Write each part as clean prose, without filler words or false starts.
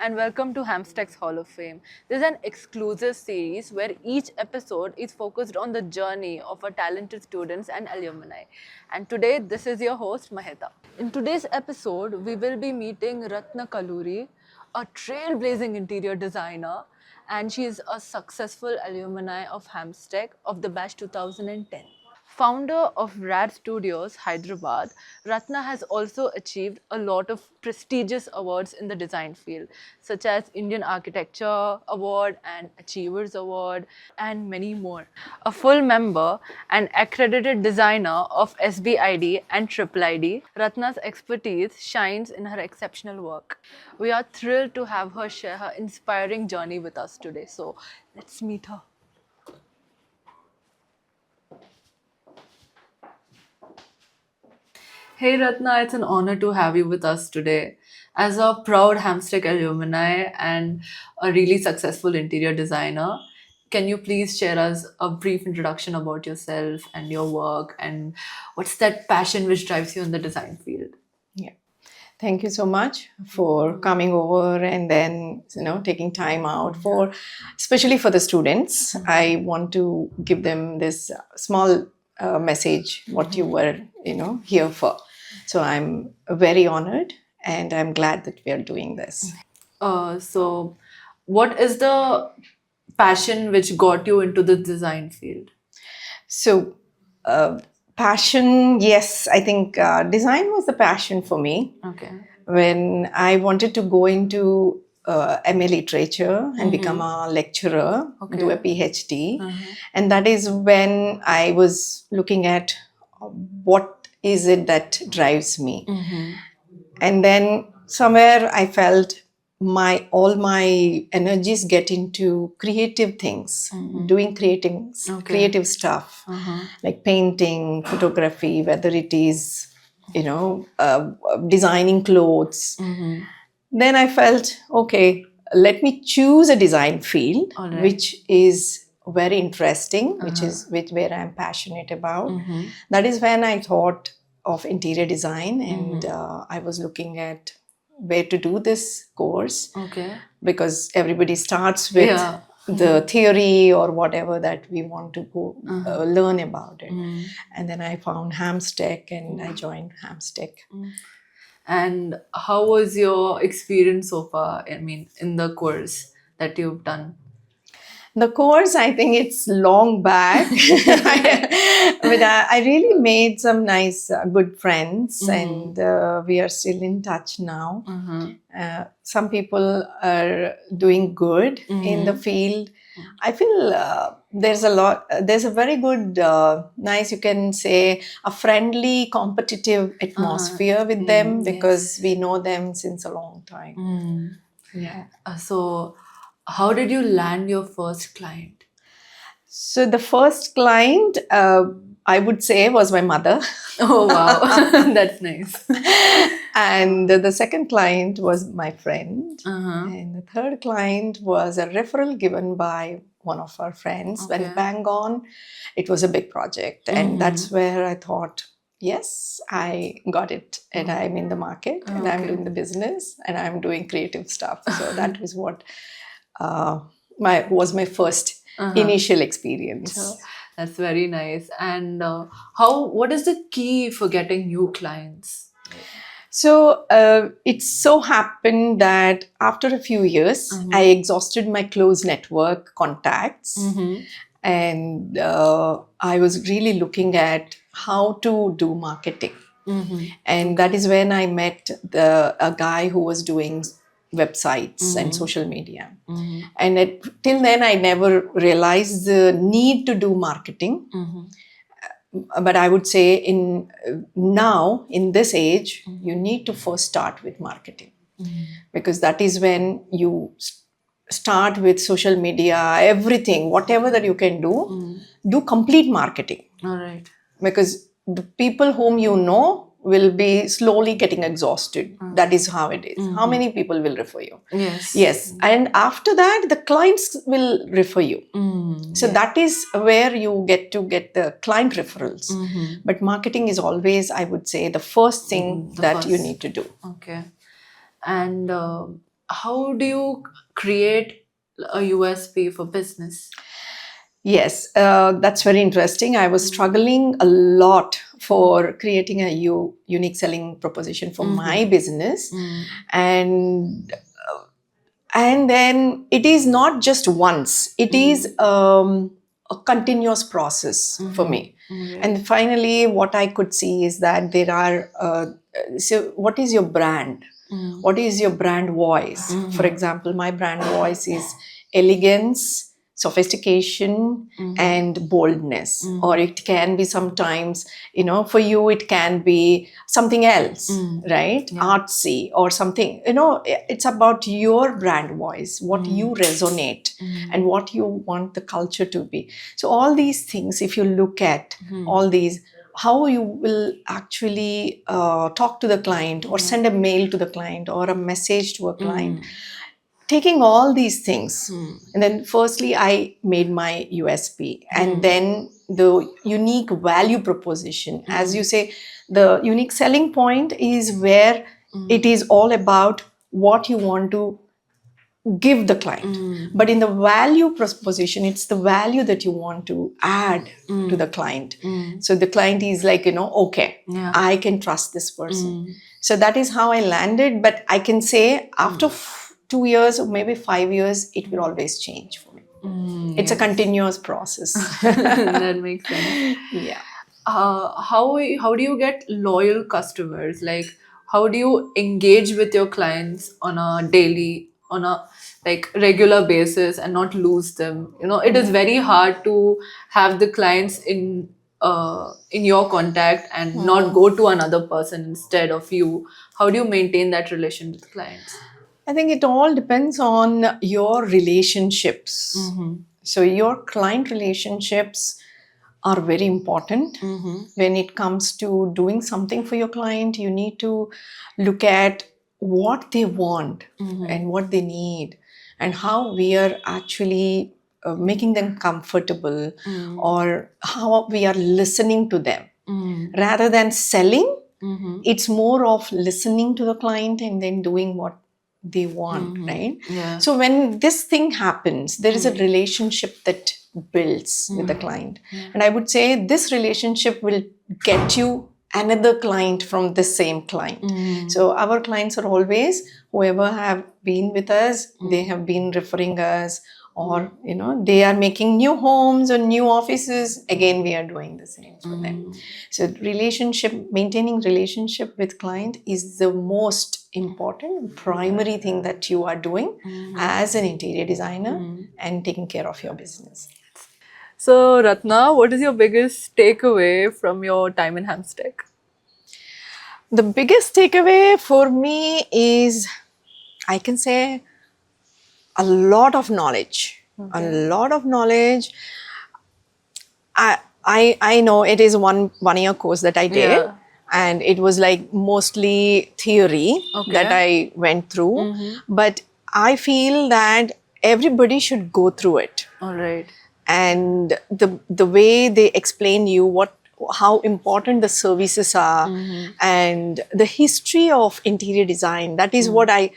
and welcome to Hamstech Hall of Fame. This is an exclusive series where each episode is focused on the journey of our talented students and alumni. And today, this is your host, Maheta. In today's episode, we will be meeting Ratna Kaluri, a trailblazing interior designer, and she is a successful alumni of Hamstech of the batch 2010. Founder of RAD Studios, Hyderabad, Ratna has also achieved a lot of prestigious awards in the design field, such as Indian Architecture Award and Achievers Award, and many more. A full member and accredited designer of SBID and IIID, Ratna's expertise shines in her exceptional work. We are thrilled to have her share her inspiring journey with us today. So let's meet her. Hey Ratna, it's an honor to have you with us today. As a proud Hamstech alumni and a really successful interior designer, can you please share us a brief introduction about yourself and your work and what's that passion which drives you in the design field? Yeah. Thank you so much for coming over and then, taking time out for, especially for the students. I want to give them this small message, what you were, here for. So I'm very honored and I'm glad that we are doing this. So, what is the passion which got you into the design field? So, passion, yes, I think design was the passion for me. Okay. When I wanted to go into MA literature and become a lecturer, do a PhD. And that is when I was looking at what is it that drives me. And then somewhere I felt all my energies get into creative things, doing creative stuff, like painting, photography, whether it is designing clothes. Then I felt, okay, let me choose a design field, which is very interesting, which is where I'm passionate about. That is when I thought of interior design, and I was looking at where to do this course. Okay. Because everybody starts with the theory or whatever that we want to go learn about it. And then I found Hamstech and I joined Hamstech. And how was your experience so far? I mean, in the course that you've done? The course, I think it's long back, but I really made some nice, good friends, and we are still in touch now. Some people are doing good in the field. I feel there's a very good, nice, you can say, a friendly, competitive atmosphere with them because we know them since a long time. Yeah. So, how did you land your first client? So the first client, I would say, was my mother. Oh, wow. That's nice. And the second client was my friend. And the third client was a referral given by one of our friends. When bang on, it was a big project. And that's where I thought, yes, I got it. And I'm in the market and I'm doing the business and I'm doing creative stuff. So that was what was my first initial experience. So, that's very nice. And what is the key for getting new clients? So it so happened that after a few years, I exhausted my close network contacts, and I was really looking at how to do marketing. And that is when I met a guy who was doing websites and social media. And till then, I never realized the need to do marketing. But I would say now, in this age, you need to first start with marketing. Because that is when you start with social media, everything, whatever that you can do complete marketing. All right. Because the people whom you know will be slowly getting exhausted. That is how it is. How many people will refer you? Yes. And after that, the clients will refer you. So that is where you get the client referrals. But marketing is always, I would say, the first thing that you need to do. Okay. And how do you create a USP for business? Yes, that's very interesting. I was struggling a lot for creating a unique selling proposition for my business, and then it is not just once. It is a continuous process for me. And finally, what I could see is that there are. So, what is your brand? What is your brand voice? For example, my brand voice is elegance, sophistication, and boldness. Or it can be sometimes, for you, it can be something else, right? Artsy or something. It's about your brand voice, what you resonate, and what you want the culture to be. So, all these things, if you look at all these, how you will actually talk to the client or send a mail to the client or a message to a client, taking all these things. And then firstly, I made my USP, and then the unique value proposition. As you say, the unique selling point is where it is all about what you want to give the client. But in the value proposition, it's the value that you want to add to the client. So the client is like, okay, I can trust this person. So that is how I landed. But I can say after 2 years or maybe 5 years, it will always change for me. It's a continuous process. That makes sense. Yeah. How do you get loyal customers? Like, how do you engage with your clients on a daily, on a regular basis and not lose them? It is very hard to have the clients in your contact and not go to another person instead of you. How do you maintain that relation with clients? I think it all depends on your relationships. So your client relationships are very important. When it comes to doing something for your client, you need to look at what they want and what they need, and how we are actually making them comfortable, or how we are listening to them. Rather than selling, it's more of listening to the client and then doing what they want, right? Yeah. So when this thing happens, there is a relationship that builds with the client. And I would say this relationship will get you another client from the same client. So our clients are always, whoever have been with us, they have been referring us, or they are making new homes or new offices. Again, we are doing the same for them. So maintaining relationship with client is the most important primary thing that you are doing as an interior designer and taking care of your business. So, Ratna, what is your biggest takeaway from your time in Hamstech? The biggest takeaway for me is, I can say, a lot of knowledge. A lot of knowledge. I know it is one year course that I did, and it was like mostly theory that I went through. But I feel that everybody should go through it. All right. And the way they explain you how important the services are, and the history of interior design, that is what I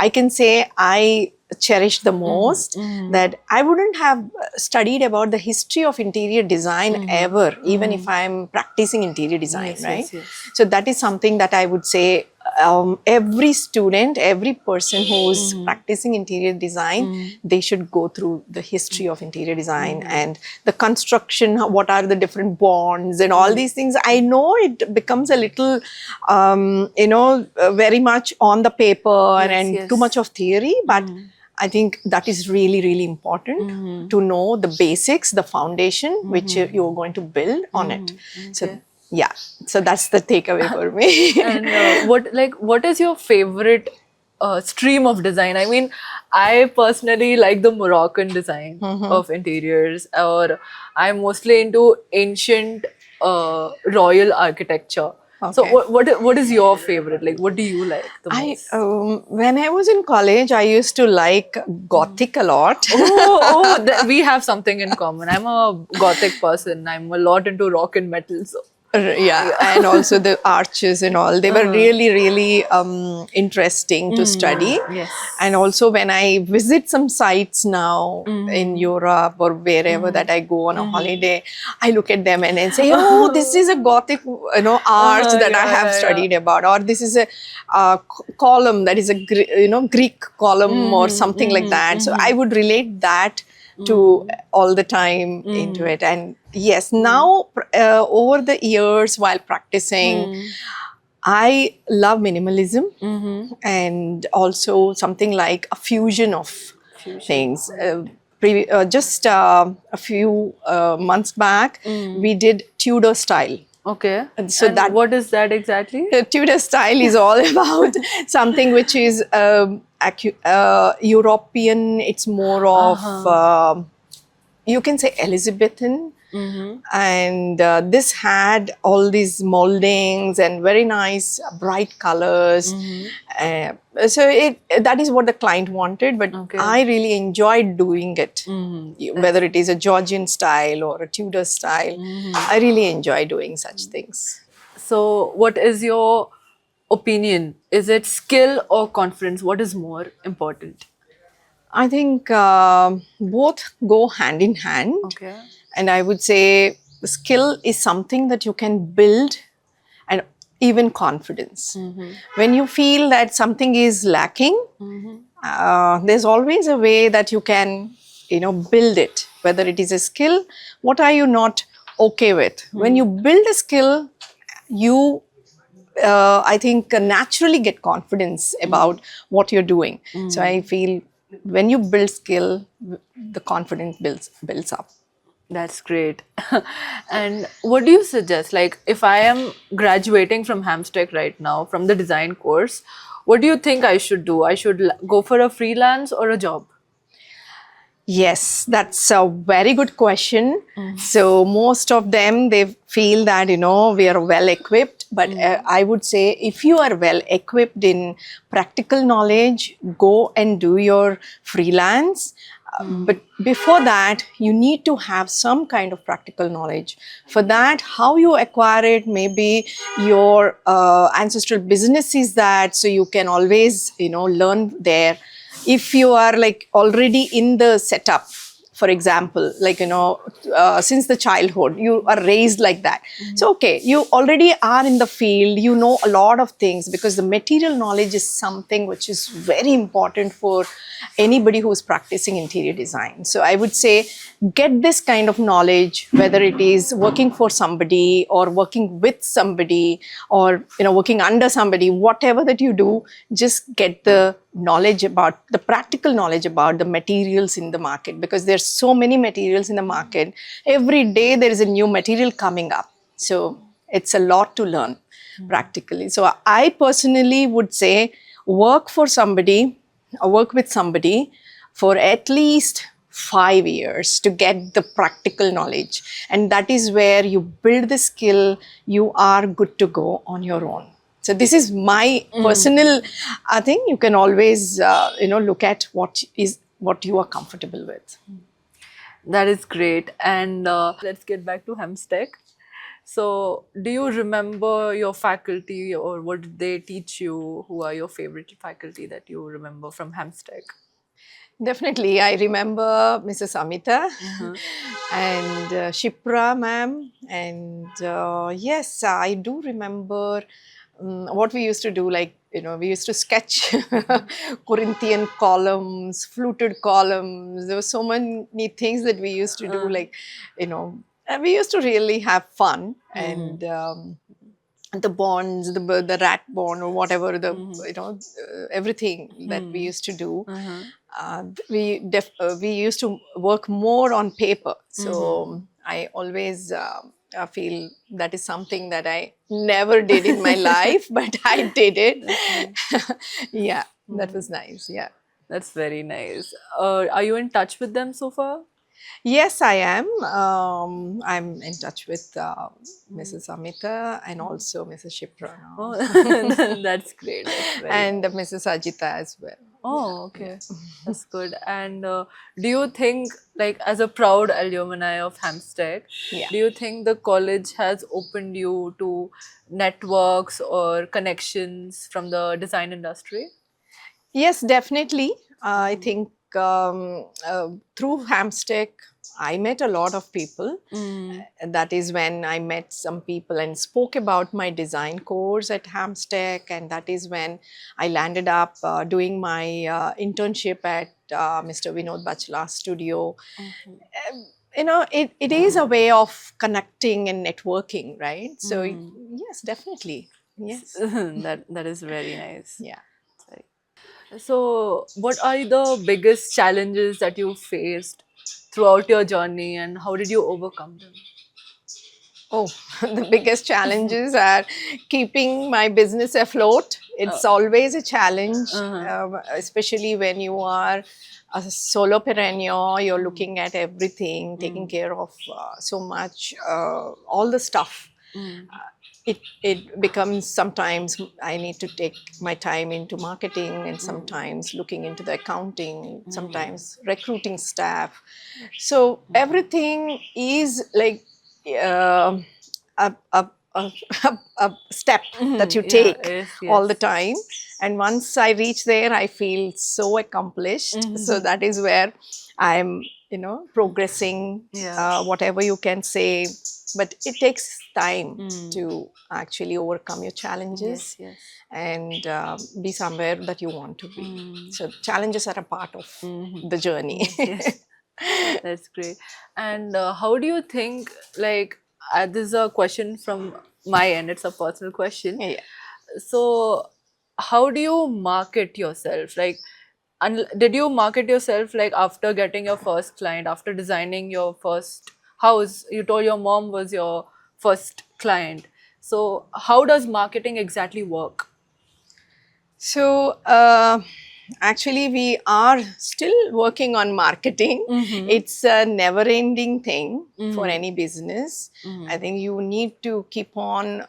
can say I cherish the most. That I wouldn't have studied about the history of interior design ever, even if I'm practicing interior design, right? Yes. So that is something that I would say every student, every person who's practicing interior design, they should go through the history of interior design and the construction, what are the different bonds and all these things. I know it becomes a little, very much on the paper and too much of theory, but I think that is really, really important to know the basics, the foundation, which you're going to build on it. So, yeah, so that's the takeaway for me. And what is your favorite stream of design? I mean, I personally like the Moroccan design of interiors, or I'm mostly into ancient royal architecture. Okay. So what is your favorite? Like, what do you like the most? When I was in college, I used to like Gothic a lot. We have something in common. I'm a Gothic person. I'm a lot into rock and metal. So. Yeah, and also the arches and all, they were really, really interesting to study. Yes. And also when I visit some sites now in Europe or wherever that I go on a holiday, I look at them and then say, oh, this is a Gothic, arch that I have studied about, or this is a column that is a Greek column or something like that. So I would relate that to all the time into it. And yes, now over the years while practicing, I love minimalism and also something like a fusion of things. Just a few months back, we did Tudor style. Okay. And so that what is that exactly? the Tudor style is all about something which is European. It's more of you can say Elizabethan. And this had all these moldings and very nice bright colors. So that is what the client wanted, but I really enjoyed doing it. Whether it is a Georgian style or a Tudor style, I really enjoy doing such things. So what is your opinion? Is it skill or confidence? What is more important? I think both go hand in hand. Okay. And I would say skill is something that you can build, and even confidence. When you feel that something is lacking, there's always a way that you can, build it. Whether it is a skill, what are you not okay with? When you build a skill, you I think naturally get confidence about what you're doing. So I feel when you build skill, the confidence builds up. That's great. And what do you suggest? Like, if I am graduating from Hamstech right now, from the design course, what do you think I should do? I should go for a freelance or a job? Yes, that's a very good question. So most of them, they feel that, we are well equipped. But I would say if you are well equipped in practical knowledge, go and do your freelance. But before that, you need to have some kind of practical knowledge. For that, how you acquire it, maybe your ancestral business is that, so you can always, learn there. If you are like already in the setup, for example, like, since the childhood, you are raised like that. So, okay, you already are in the field, you know a lot of things, because the material knowledge is something which is very important for anybody who's practicing interior design. So I would say get this kind of knowledge, whether it is working for somebody or working with somebody or, working under somebody, whatever that you do, just get the knowledge about the practical knowledge about the materials in the market, because there's so many materials in the market. Every day there is a new material coming up. So it's a lot to learn practically. So I personally would say work with somebody for at least 5 years to get the practical knowledge. And that is where you build the skill, you are good to go on your own. So this is my personal, I think you can always, look at what you are comfortable with. That is great. And let's get back to Hamstech. So, do you remember your faculty, or what did they teach you? Who are your favorite faculty that you remember from Hamstech? Definitely. I remember Mrs. Amita and Shipra ma'am. And yes, I do remember what we used to do. Like, we used to sketch Corinthian columns, fluted columns. There were so many things that we used to do. Like, and we used to really have fun. And the bonds, the rat bond or whatever, everything that we used to do. We used to work more on paper. So I always feel that is something that I never did in my life, but I did it. Yeah, that was nice. Yeah. That's very nice. Are you in touch with them so far? Yes, I am. I'm in touch with Mrs. Amita and also Mrs. Shipra now. Oh, that's great. That's very and Mrs. Ajita as well. Oh, okay. That's good. And do you think, like, as a proud alumni of Hamstech, Yeah. do you think the college has opened you to networks or connections from the design industry? Yes, definitely. I think through Hamstech, I met a lot of people. Mm. And that is when I met some people and spoke about my design course at Hamstech. And that is when I landed up doing my internship at Mr. Vinod Bachla's studio. Okay. It is a way of connecting and networking, right? So, Mm. yes, definitely. Yes. That is very nice. Yeah. Sorry. So, what are the biggest challenges that you faced throughout your journey, and how did you overcome them? Oh, the biggest challenges are keeping my business afloat. Uh, It's always a challenge, uh-huh. especially when you are a solopreneur. You're Mm. looking at everything, taking Mm. care of so much, all the stuff. Mm. It becomes sometimes I need to take my time into marketing and Mm. sometimes looking into the accounting, Mm. sometimes recruiting staff. So everything is like uh, a, a, a, a step that you Yeah, take yes, all the yes. time. And once I reach there, I feel so accomplished. So Mhm. that is where I'm, progressing, Yeah. whatever you can say. But it takes time Mm. to actually overcome your Yes, challenges yes. and be somewhere that you want to be. Mm. So challenges are a part of Mhm. the journey. Yes, yes. That's great. And how do you think, like, this is a question from my end, it's a personal question. Yeah. So, how do you market yourself? Like, did you market yourself like after getting your first client, after designing your first house? You told your mom was your first client. So, how does marketing exactly work? So, actually, we are still working on marketing. Mm-hmm. It's a never ending thing for Mm-hmm. any business. I Mm-hmm. think you need to keep on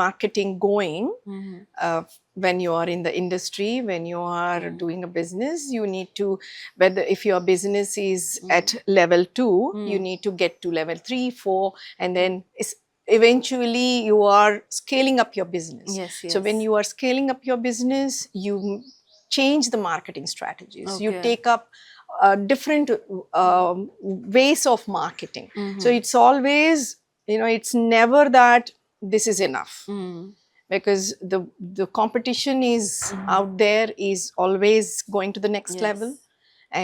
marketing going. Mm-hmm. When you are in the industry, when you are doing a business, you need to, whether if your business is at level 2, you Mm-hmm. need to get to level 3, 4, and then eventually you are scaling up your business. Yes, So when yes. you are scaling up your business, you change the marketing strategies, you Okay. take up different ways of marketing. So Mm-hmm. it's always, it's never that this is enough, Mm-hmm. because the competition is Mm-hmm. out there, is always going to the next level, Yes.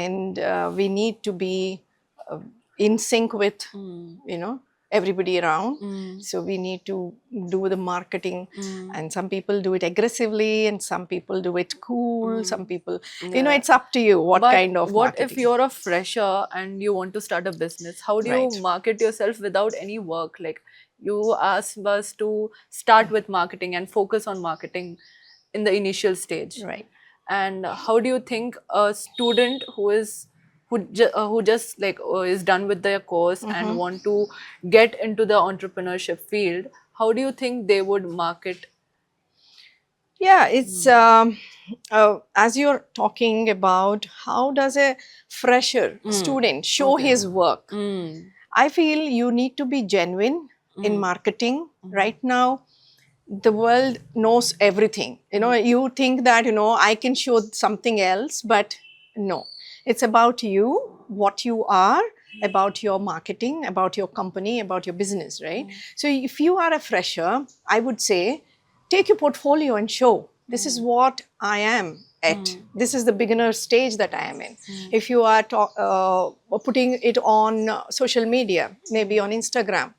and we need to be uh, in sync with, Mm. you know everybody around. Mm. So we need to do the marketing, Mm. and some people do it aggressively and some people do it cool, some Mm. people, Yeah. it's up to you what But kind of what if marketing. you're a fresher and you want to start a business? How do you Right. market yourself without any work? Like, you asked us to start with marketing and focus on marketing in the initial stage. Right. And how do you think a student who just like is done with their course and Mm-hmm. want to get into the entrepreneurship field, how do you think they would market? Yeah, it's as you're talking about how does a fresher Mm. student show Okay. his work. Mm. I feel you need to be genuine in Mm. marketing. Mm. Right now, the world knows everything. You think that, I can show something else, but no. It's about you, what you are, about your marketing, about your company, about your business, right? So if you are a fresher, I would say take your portfolio and show this is what I am at. This is the beginner stage that I am in. If you are putting it on social media, maybe on Instagram,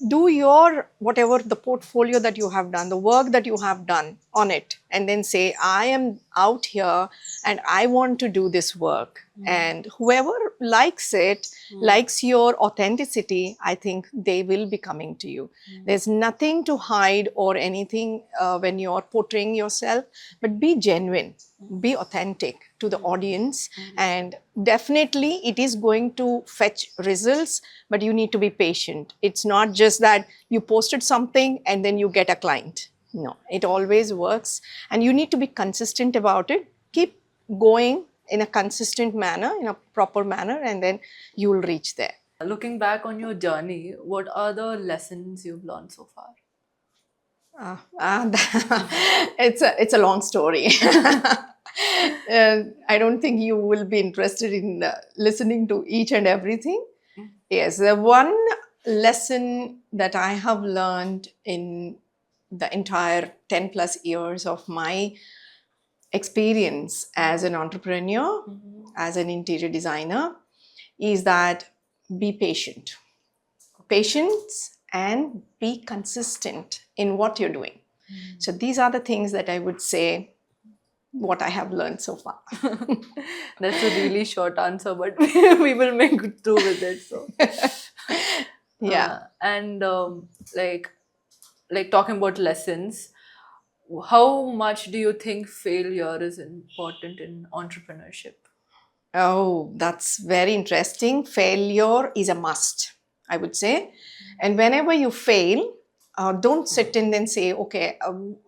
do your whatever the portfolio that you have done, the work that you have done on it, and then say, I am out here and I want to do this work. And whoever likes it, likes your authenticity, I think they will be coming to you. There's nothing to hide or anything when you're portraying yourself, but be genuine, be authentic to the audience, and definitely it is going to fetch results, but you need to be patient. It's not just that you posted something and then you get a client. No, it always works, and you need to be consistent about it. keep going in a consistent manner, in a proper manner, and then you will reach there. Looking back on your journey, what are the lessons you've learned so far? It's a long story. I don't think you will be interested in listening to each and everything. Yes, the one lesson that I have learned in the entire 10 plus years of my experience as an entrepreneur, as an interior designer, is that be patient. Patience and be consistent in what you're doing. So these are the things that I would say what I have learned so far. That's a really short answer, but we will make it through with it. So Yeah. and like talking about lessons, how much do you think failure is important in entrepreneurship? Oh, that's very interesting. Failure is a must, I would say. And whenever you fail, don't sit and then say, okay,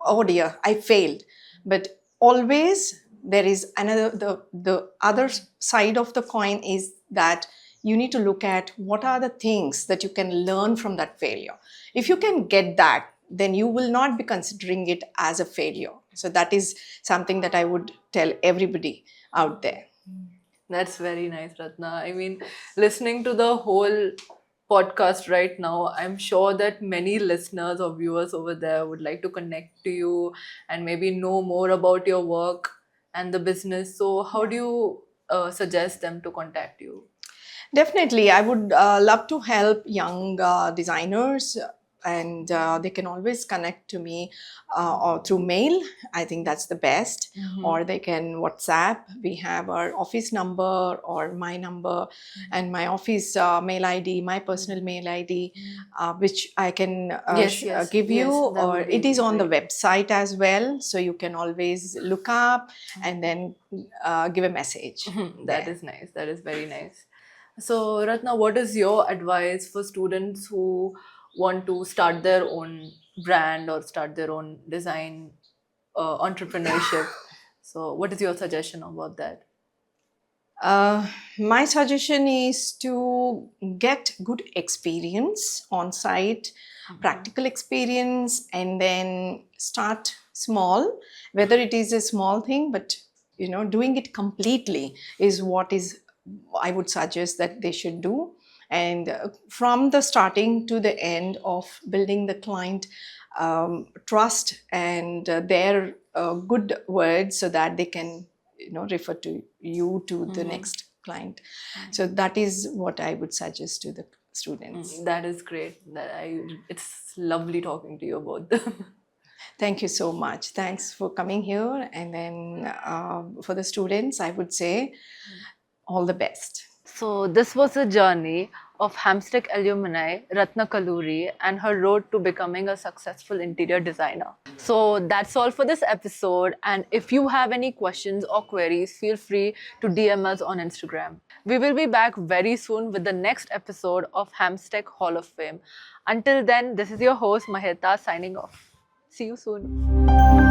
oh dear, I failed. But always there is another, the other side of the coin is that you need to look at what are the things that you can learn from that failure. If you can get that, then you will not be considering it as a failure. So that is something that I would tell everybody out there. That's very nice, Ratna. I mean, listening to the whole podcast right now, I'm sure that many listeners or viewers over there would like to connect to you and maybe know more about your work and the business. So, how do you suggest them to contact you? Definitely, I would love to help young designers, and they can always connect to me or through mail. I think that's the best. Or they can WhatsApp. We have our office number or my number, and my office mail ID, my personal mail ID, which I can give you. That Or would be it is on the great. website as well, so you can always look up and then give a message. That there. is nice. That is very nice. So, Ratna, what is your advice for students who want to start their own brand or start their own design entrepreneurship? So, what is your suggestion about that? My suggestion is to get good experience on site, practical experience, and then start small. Whether it is a small thing, but doing it completely is what is I would suggest that they should do. And from the starting to the end of building the client trust and their good words, so that they can refer to you to the next client. So that is what I would suggest to the students. That is great. It's lovely talking to you about them. Thank you so much. Thanks for coming here. And then for the students, I would say all the best. So, this was a journey of Hamstech alumni Ratna Kaluri and her road to becoming a successful interior designer. So, that's all for this episode. And if you have any questions or queries, feel free to DM us on Instagram. We will be back very soon with the next episode of Hamstech Hall of Fame. Until then, this is your host Maheta signing off. See you soon.